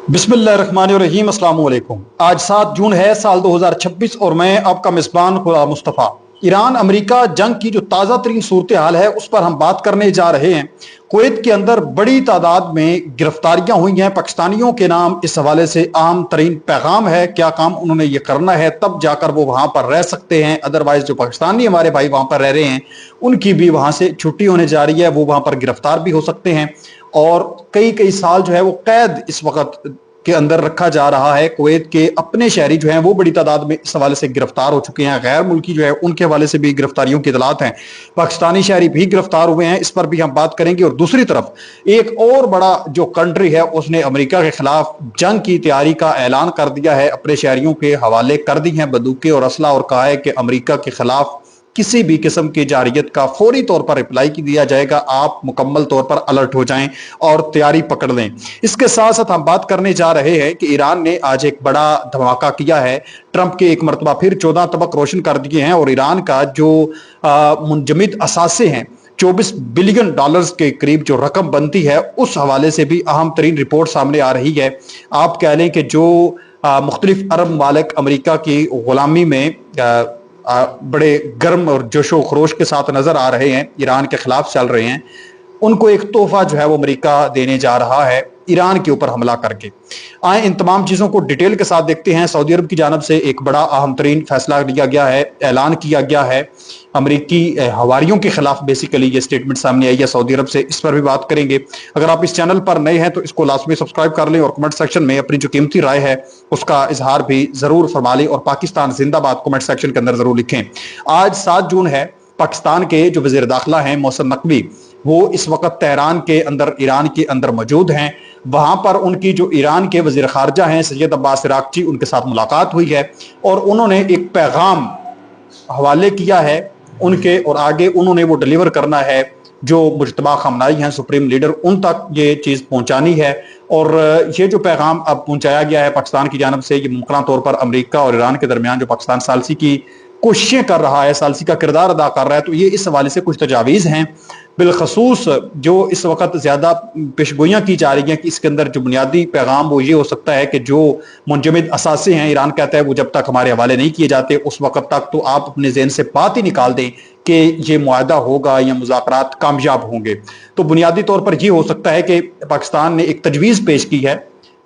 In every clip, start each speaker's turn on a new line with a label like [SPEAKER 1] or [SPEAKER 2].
[SPEAKER 1] बिस्मिल्लाहिर्रहमानिर्रहीम, अस्सलाम वालेकुम। आज 7 जून है साल 2026 और मैं आपका मेज़बान खुदा मुस्तफ़ा। ईरान अमेरिका जंग की जो ताज़ा तरीन सूरत हाल है उस पर हम बात करने जा रहे हैं। कुवैत के अंदर बड़ी तादाद में गिरफ्तारियां हुई हैं पाकिस्तानियों के नाम। इस हवाले से अहम तरीन पैगाम है, क्या काम उन्होंने ये करना है तब जाकर वो वहां पर रह सकते हैं, अदरवाइज जो पाकिस्तानी हमारे भाई वहां पर रह रहे हैं उनकी भी वहां से छुट्टी होने जा रही है, वो वहां पर गिरफ्तार भी हो सकते हैं और कई कई साल जो है वो कैद इस वक्त के अंदर रखा जा रहा है। कुवैत के अपने शहरी जो हैं वो बड़ी तादाद में इस हवाले से गिरफ्तार हो चुके हैं। गैर मुल्की जो है उनके हवाले से भी गिरफ्तारियों की इतलात हैं। पाकिस्तानी शहरी भी गिरफ्तार हुए हैं, इस पर भी हम बात करेंगे। और दूसरी तरफ एक और बड़ा जो कंट्री है उसने अमेरिका के खिलाफ जंग की तैयारी का ऐलान कर दिया है, अपने शहरियों के हवाले कर दी हैं बंदूकें और असला और कहा है कि अमेरिका के खिलाफ किसी भी किस्म की जारियत का फौरी तौर पर रिप्लाई की दिया जाएगा, आप मुकम्मल तौर पर अलर्ट हो जाएं और तैयारी पकड़ लें। इसके साथ साथ हम बात करने जा रहे हैं कि ईरान ने आज एक बड़ा धमाका किया है। ट्रंप के एक मरतबा फिर 14 तबक रोशन कर दिए हैं और ईरान का जो मुंजमद असासे हैं 24 बिलियन डॉलर्स के करीब जो रकम बनती है उस हवाले से भी अहम तरीन रिपोर्ट सामने आ रही है। आप कह लें कि जो मुख्तलिफ अरब मालिक अमेरिका की गुलामी में बड़े गर्म और जोशो खरोश के साथ नजर आ रहे हैं, ईरान के खिलाफ चल रहे हैं, उनको एक तोहफा जो है वो अमेरिका देने जा रहा है ईरान के ऊपर हमला करके। आए इन तमाम चीज़ों को डिटेल के साथ देखते हैं। सऊदी अरब की जानब से एक बड़ा अहम तरीन फैसला लिया गया है, ऐलान किया गया है अमेरिकी हवारियों के खिलाफ। बेसिकली ये स्टेटमेंट सामने आई है सऊदी अरब से, इस पर भी बात करेंगे। अगर आप इस चैनल पर नए हैं तो इसको लाजमी सब्सक्राइब कर लें और कमेंट सेक्शन में अपनी जो कीमती राय है उसका इजहार भी जरूर फरमा लें और पाकिस्तान जिंदाबाद कमेंट सेक्शन के अंदर जरूर लिखें। आज 7 जून है। पाकिस्तान के जो वज़ीर दाखिला हैं मोहसिन नकवी, वो इस वक्त तेहरान के अंदर ईरान के अंदर मौजूद हैं। वहां पर उनकी जो ईरान के वज़ीर खारजा हैं सैयद अब्बास इराक़ची, उनके साथ मुलाकात हुई है और उन्होंने एक पैगाम हवाले किया है उनके, और आगे उन्होंने वो डिलीवर करना है जो मुज्तबा खमनाई हैं सुप्रीम लीडर, उन तक ये चीज़ पहुंचानी है। और ये जो पैगाम अब पहुंचाया गया है पाकिस्तान की जानब से, ये मुमकिन तौर पर अमेरिका और ईरान के दरमियान जो पाकिस्तान सालसी की कोशिशें कर रहा है, सालसी का किरदार अदा कर रहा है, तो ये इस हवाले से कुछ तजावीज़ हैं। बिलखसूस जो इस वक्त ज़्यादा पेशगोइयाँ की जा रही हैं कि इसके अंदर जो बुनियादी पैगाम वो ये हो सकता है कि जो मुंजमद असासे हैं, ईरान कहता है वो जब तक हमारे हवाले नहीं किए जाते उस वक्त तक तो आप अपने ज़हन से बात ही निकाल दें कि ये मुआहदा होगा या मुज़ाकरात कामयाब होंगे। तो बुनियादी तौर पर ये हो सकता है कि पाकिस्तान ने एक तजवीज़ पेश की है,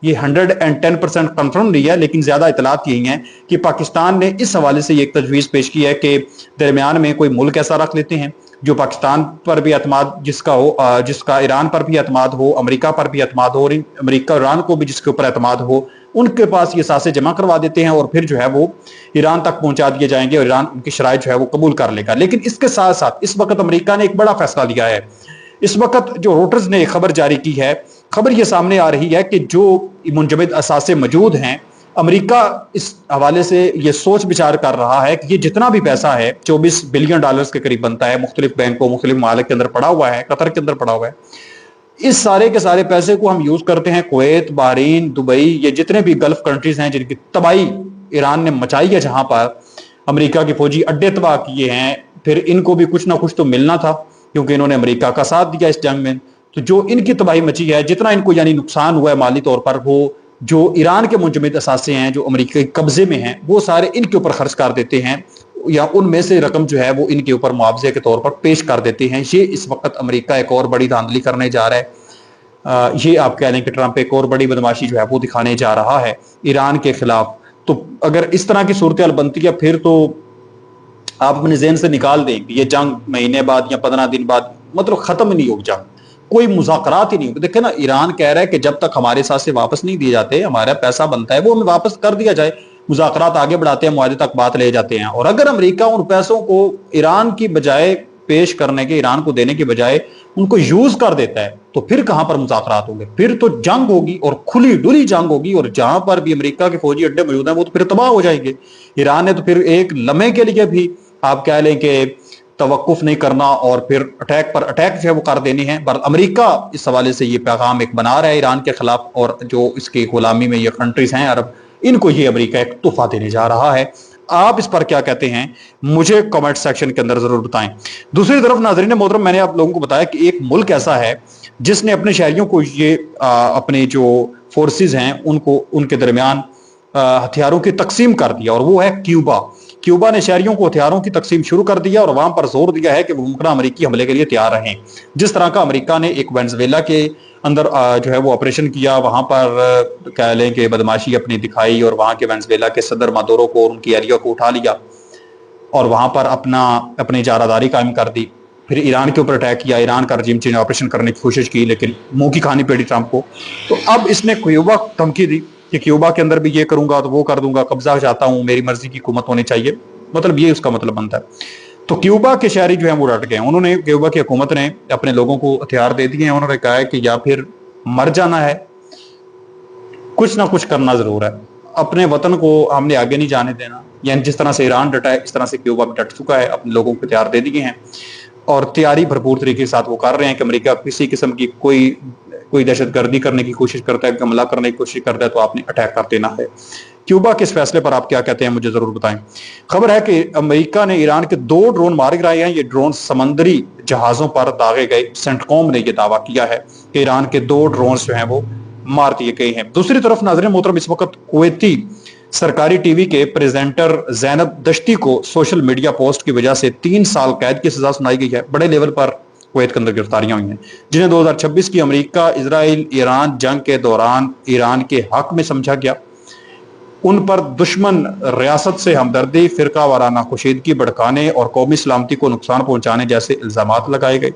[SPEAKER 1] ये 110% कन्फर्म नहीं है लेकिन ज़्यादा इतलात यही हैं कि पाकिस्तान ने इस हवाले से ये एक तजवीज़ पेश की है कि दरमियान में कोई मुल्क ऐसा रख लेते हैं जो पाकिस्तान पर भी अतमाद जिसका हो, जिसका ईरान पर भी अतमाद हो, अमेरिका पर भी अतमाद हो और अमेरिका ईरान को भी जिसके ऊपर अतमाद हो, उनके पास ये सासे जमा करवा देते हैं और फिर जो है वो ईरान तक पहुंचा दिए जाएंगे और ईरान उनकी शराइत जो है वो कबूल कर लेगा। लेकिन इसके साथ साथ इस वक्त अमेरिका ने एक बड़ा फैसला लिया है। इस वक्त जो रोटर्स ने एक खबर जारी की है, खबर ये सामने आ रही है कि जो मुंजमद असासे मौजूद हैं, अमेरिका इस हवाले से ये सोच विचार कर रहा है कि ये जितना भी पैसा है 24 बिलियन डॉलर्स के करीब बनता है, मुख्तलिफ बैंकों मुख्तलिफ मालिक के अंदर पड़ा हुआ है, कतर के अंदर पड़ा हुआ है, इस सारे के सारे पैसे को हम यूज करते हैं कुवैत, बहरीन, दुबई, ये जितने भी गल्फ कंट्रीज हैं जिनकी तबाही ईरान ने मचाई है, जहां पर अमेरिका के फौजी अड्डे तबाह किए हैं, फिर इनको भी कुछ ना कुछ तो मिलना था क्योंकि इन्होंने अमेरिका का साथ दिया इस जंग में। तो जो इनकी तबाही मची है, जितना इनको यानी नुकसान हुआ है माली तौर पर, वो जो ईरान के मुंजमद असासे हैं जो अमेरिका के कब्जे में हैं वो सारे इनके ऊपर खर्च कर देते हैं या उनमें से रकम जो है वो इनके ऊपर मुआवजे के तौर पर पेश कर देते हैं। ये इस वक्त अमेरिका एक और बड़ी धांधली करने जा रहा है। ये आप कह लें कि ट्रंप एक और बड़ी बदमाशी जो है वो दिखाने जा रहा है ईरान के खिलाफ। तो अगर इस तरह की सूरत हाल बनती है फिर तो आप अपने जहन से निकाल दें कि ये जंग महीने बाद या 15 दिन बाद मतलब खत्म नहीं होगी, जंग कोई मुज़ाकरात ही नहीं होगी। देखे ना, ईरान कह रहा है कि जब तक हमारे साथ से वापस नहीं दिए जाते, हमारा पैसा बनता है वो हमें वापस कर दिया जाए, मुज़ाकरात आगे बढ़ाते हैं, मुआहदे तक बात ले जाते हैं। और अगर अमेरिका उन पैसों को ईरान की बजाय पेश करने के, ईरान को देने के बजाय उनको यूज कर देता है तो फिर कहां पर मुज़ाकरात होंगे, फिर तो जंग होगी और खुली डुली जंग होगी और जहां पर भी अमेरिका के फौजी अड्डे मौजूद हैं वो तो फिर तबाह हो जाएंगे। ईरान ने तो फिर एक लम्हे के लिए भी आप कह लें कि तवक्कुफ नहीं करना और फिर अटैक पर अटैक जो है वो कर देने हैं। पर अमेरिका इस हवाले से ये पैगाम एक बना रहा है ईरान के खिलाफ, और जो इसकी गुलामी में ये कंट्रीज हैं अरब, इनको ये अमेरिका एक तोहफा देने जा रहा है। आप इस पर क्या कहते हैं मुझे कमेंट सेक्शन के अंदर जरूर बताएं। दूसरी तरफ नाज़रीन मोहतरम, मैंने आप लोगों को बताया कि एक मुल्क ऐसा है जिसने अपने शहरियों को ये अपने जो फोर्सेस हैं उनको उनके दरमियान हथियारों की तकसीम कर दिया, और वो है क्यूबा। क्यूबा ने शहरियों को हथियारों की तकसीम शुरू कर दिया और वहां पर जोर दिया है कि वो मुमकिन अमेरिकी हमले के लिए तैयार रहें। जिस तरह का अमेरिका ने एक वेनेजुएला के अंदर जो है वो ऑपरेशन किया, वहां पर कह लें कि बदमाशी अपनी दिखाई और वहां के वेनेजुएला के सदर मादुरो को और उनकी एहलिया को उठा लिया और वहां पर अपनी जारादारी कायम कर दी। फिर ईरान के ऊपर अटैक किया, ईरान का रजीम चेंज ऑपरेशन करने की कोशिश की, लेकिन मुंह की कहानी पड़ी ट्रंप को। तो अब इसने क्यूबा धमकी दी कि क्यूबा के अंदर भी ये करूंगा तो वो कर दूंगा, कब्जा चाहता हूं, मेरी मर्जी की हुकूमत होनी चाहिए, मतलब ये उसका मतलब बनता है। तो क्यूबा के शहरी जो है वो डट गए। उन्होंने, क्यूबा की हुकूमत ने अपने लोगों को हथियार दे दिए हैं। उन्होंने कहा है कि या फिर मर जाना है, कुछ ना कुछ करना जरूर है, अपने वतन को हमने आगे नहीं जाने देना। यानी जिस तरह से ईरान डटा है, इस तरह से क्यूबा भी डट चुका है, अपने लोगों को हथियार दे दिए हैं और तैयारी भरपूर तरीके के साथ वो कर रहे हैं कि अमेरिका किसी किस्म की कोई दहशतगर्दी करने की कोशिश करता है, हमला करने की कोशिश करता है, तो आपने अटैक कर देना है। क्यूबा के इस फैसले पर आप क्या कहते हैं, मुझे जरूर बताएं। खबर है कि अमेरिका ने ईरान के 2 ड्रोन मारे गिराए हैं। ये ड्रोन समुद्री जहाजों पर दागे गए। सेंटकॉम ने यह दावा किया है कि ईरान के 2 ड्रोन जो हैं वो मार दिए गए हैं। दूसरी तरफ नाज़रीन मोहतरम, इस वक्त कुवैती सरकारी टीवी के प्रेजेंटर ज़ैनब दश्ती को सोशल मीडिया पोस्ट की वजह से 3 साल कैद की सजा सुनाई गई है। बड़े लेवल पर कुवैत के अंदर गिरफ्तारियां हुई हैं, जिन्हें 2026 की अमेरिका इजराइल ईरान जंग के दौरान ईरान के हक में समझा गया। उन पर दुश्मन रियासत से हमदर्दी, फिरका वाराना कशीदगी भड़काने और कौमी सलामती को नुकसान पहुंचाने जैसे इल्जामात लगाए गए।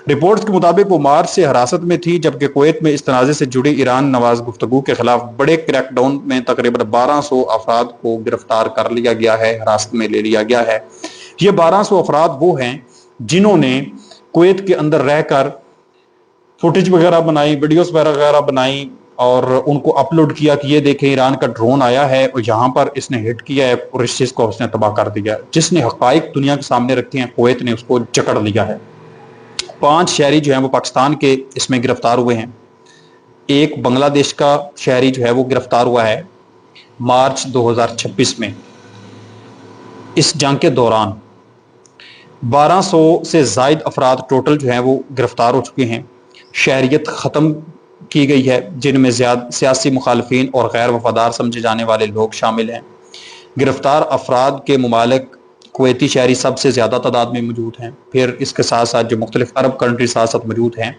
[SPEAKER 1] रिपोर्ट्स के मुताबिक वो मार्च से हिरासत में थी, जबकि कुवैत में इस तनाज़े से जुड़ी ईरान नवाज गुफ्तगू के खिलाफ बड़े क्रैकडाउन में तकरीबन 1200 अफराद को गिरफ्तार कर लिया गया है, हिरासत में ले लिया गया है। ये 1200 अफराद वो हैं जिन्होंने कुवैत के अंदर रहकर फुटेज वगैरह बनाई, वीडियोस वगैरह बनाई और उनको अपलोड किया कि ये देखें ईरान का ड्रोन आया है और यहाँ पर इसने हिट किया है और इस चीज को उसने तबाह कर दिया। जिसने हकाइक दुनिया के सामने रखे हैं, कुवैत ने उसको जकड़ लिया है। 5 शहरी जो हैं वो पाकिस्तान के इसमें गिरफ्तार हुए हैं। एक बांग्लादेश का शहरी जो है वो गिरफ्तार हुआ है मार्च 2026 में। इस जंग के दौरान 1200 से जायद अफराद टोटल जो हैं वो गिरफ्तार हो चुके हैं। शहरियत ख़त्म की गई है, जिनमें सियासी मुखालफिन और गैर वफादार समझे जाने वाले लोग शामिल हैं। गिरफ्तार अफराद के मुमालिक कुवैती शहरी सबसे ज़्यादा तादाद में मौजूद हैं। फिर इसके साथ साथ जो मुख्तलिफ अरब कंट्री साथ साथ मौजूद हैं,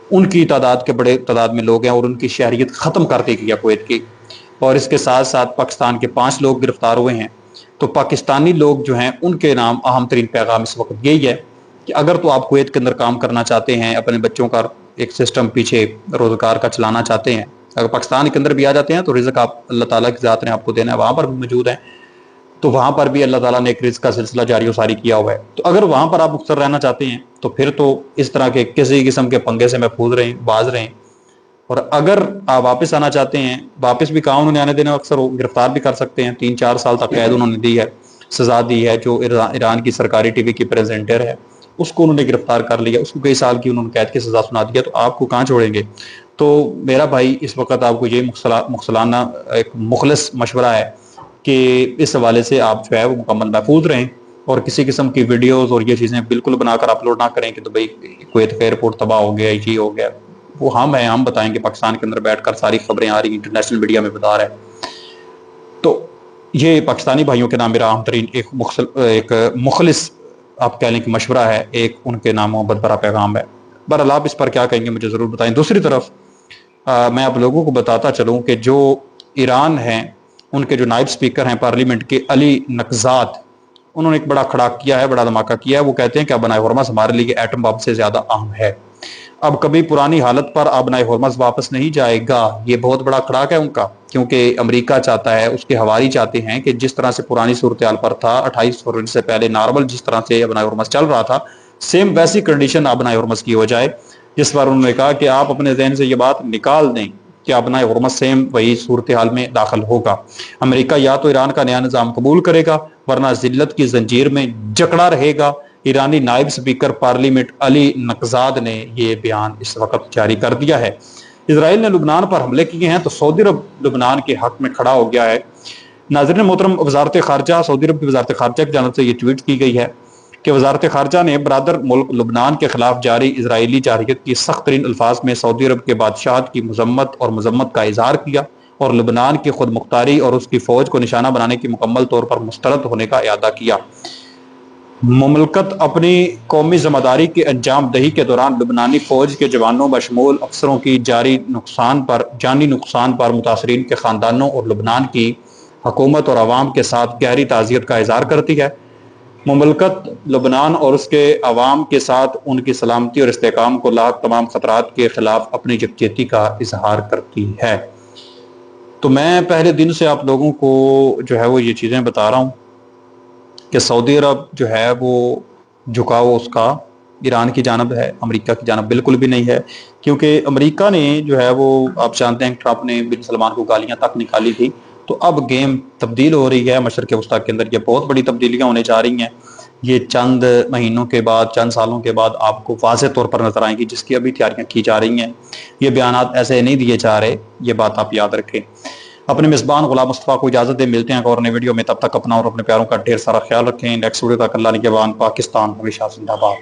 [SPEAKER 1] उनकी तादाद के बड़े तादाद में लोग हैं और उनकी शहरियत ख़त्म कर दी गई है कुवैत की। और इसके साथ साथ पाकिस्तान के 5 लोग गिरफ्तार हुए हैं। तो पाकिस्तानी लोग जो हैं उनके नाम अहम तरीन पैगाम इस वक्त यही है कि अगर तो आप कुवैत के अंदर काम करना चाहते हैं, अपने बच्चों का एक सिस्टम पीछे रोजगार का चलाना चाहते हैं, अगर पाकिस्तान के अंदर भी आ जाते हैं तो रिज़्क आप अल्लाह ताला की ज़ात ने आपको देना है, वहाँ पर भी मौजूद हैं, तो वहाँ पर भी अल्लाह ताला ने एक रिज़्क का सिलसिला जारी सारी किया हुआ है। तो अगर वहाँ पर आप मुख्तर रहना चाहते हैं तो फिर तो इस तरह के किसी किस्म के पंगे से महफूज रहें, बाज रहें। और अगर आप वापस आना चाहते हैं, वापस भी कहाँ उन्होंने आने देना, अक्सर गिरफ्तार भी कर सकते हैं। 3-4 साल तक कैद उन्होंने दी है, सजा दी है। जो ईरान की सरकारी टीवी की प्रेजेंटर है उसको उन्होंने गिरफ्तार कर लिया, उसको कई साल की उन्होंने कैद की सजा सुना दिया, तो आपको कहाँ छोड़ेंगे। तो मेरा भाई इस वक्त आपको ये मुखलाना एक मुखलिस मशवरा है कि इस हवाले से आप जो है वो मुकम्मल महफूज रहें और किसी किस्म की वीडियोज़ और ये चीज़ें बिल्कुल बनाकर अपलोड ना करें कि तो भाई कुवैत का एयरपोर्ट तबाह हो गया, ये हो गया, वो हम बताएंगे। पाकिस्तान के अंदर बैठकर सारी खबरें आ रही, इंटरनेशनल मीडिया में बता रहा है। तो ये पाकिस्तानी भाइयों के नाम मेरा आम तरीन एक मुखलिस आप कह लें कि मशवरा है, एक उनके नाम मोहब्बत भरा पैगाम है। बहरहाल आप इस पर क्या कहेंगे मुझे ज़रूर बताएं। दूसरी तरफ मैं आप लोगों को बताता चलूँ कि जो ईरान हैं उनके जो नायब स्पीकर हैं पार्लियामेंट के, अली नकजाद, उन्होंने एक बड़ा खड़ा किया है, बड़ा धमाका किया है। वो कहते हैं कि आबनाए होर्मज़ हमारे लिए एटम बम से ज़्यादा अहम है। अब कभी पुरानी हालत पर आबनाए होर्मज़ वापस नहीं जाएगा। ये बहुत बड़ा खड़ाक है उनका, क्योंकि अमेरिका चाहता है, उसके हवारी चाहते हैं कि जिस तरह से पुरानी सूरत हाल पर था 28 फरवरी से पहले नॉर्मल जिस तरह से आबनाए होर्मज़ चल रहा था, सेम वैसी कंडीशन आबनाए होर्मज़ की हो जाए। जिस पर उन्होंने कहा कि आप अपने जहन से ये बात निकाल दें कि आबनाए होर्मज़ सेम वही सूरत हाल में दाखिल होगा। अमेरिका या तो ईरान का नया निज़ाम कबूल करेगा, वरना जिल्लत की जंजीर में जकड़ा रहेगा। ईरानी नायब स्पीकर पार्लियामेंट अली नकजाद ने यह बयान इस वक्त जारी कर दिया है। इजराइल ने लुबनान पर हमले किए हैं तो सऊदी अरब लुबनान के हक में खड़ा हो गया है। नाज़रीन मोहतरम, वजारत खारजा, सऊदी अरब की वजारत खारजा की जानब से ये ट्वीट की गई है کہ وزارت خارجہ نے برادر ملک لبنان کے خلاف جاری اسرائیلی جارحیت کی سخت ترین الفاظ میں سعودی عرب کے بادشاہت کی مذمت کا اظہار کیا اور لبنان کی خود مختاری اور اس کی فوج کو نشانہ بنانے کی مکمل طور پر مسترد ہونے کا اعادہ کیا۔ مملکت اپنی قومی ذمہ داری کی انجام دہی کے دوران لبنانی فوج کے جوانوں بشمول افسروں کی جانی نقصان پر متاثرین کے خاندانوں اور لبنان کی حکومت اور عوام کے ساتھ گہری تعزیت کا اظہار کرتی ہے۔ مملکت لبنان اور اس کے عوام کے ساتھ ان کی سلامتی اور استحکام کو لاحق تمام خطرات کے خلاف اپنی یکجہتی کا اظہار کرتی ہے۔ تو میں پہلے دن سے آپ لوگوں کو جو ہے وہ یہ چیزیں بتا رہا ہوں کہ سعودی عرب جو ہے وہ جھکاؤ اس کا ایران کی جانب ہے، امریکہ کی جانب بالکل بھی نہیں ہے، کیونکہ امریکہ نے جو ہے وہ آپ جانتے ہیں ٹرمپ نے بن سلمان کو گالیاں تک نکالی تھی۔ تو اب گیم تبدیل ہو رہی ہے مشرق وسطیٰ کے اندر، یہ بہت بڑی تبدیلیاں ہونے جا رہی ہیں۔ یہ چند مہینوں کے بعد، چند سالوں کے بعد آپ کو واضح طور پر نظر آئیں گی، جس کی ابھی تیاریاں کی جا رہی ہیں۔ یہ بیانات ایسے نہیں دیے جا رہے، یہ بات آپ یاد رکھیں۔ اپنے میزبان غلام مصطفیٰ کو اجازت دیں، ملتے ہیں ایک اور نئی ویڈیو میں، تب تک اپنا اور اپنے پیاروں کا ڈھیر سارا خیال رکھیں۔ نیکسٹ ویڈیو تک اللہ نگہبان، پاکستان ہمیشہ زندہ باد۔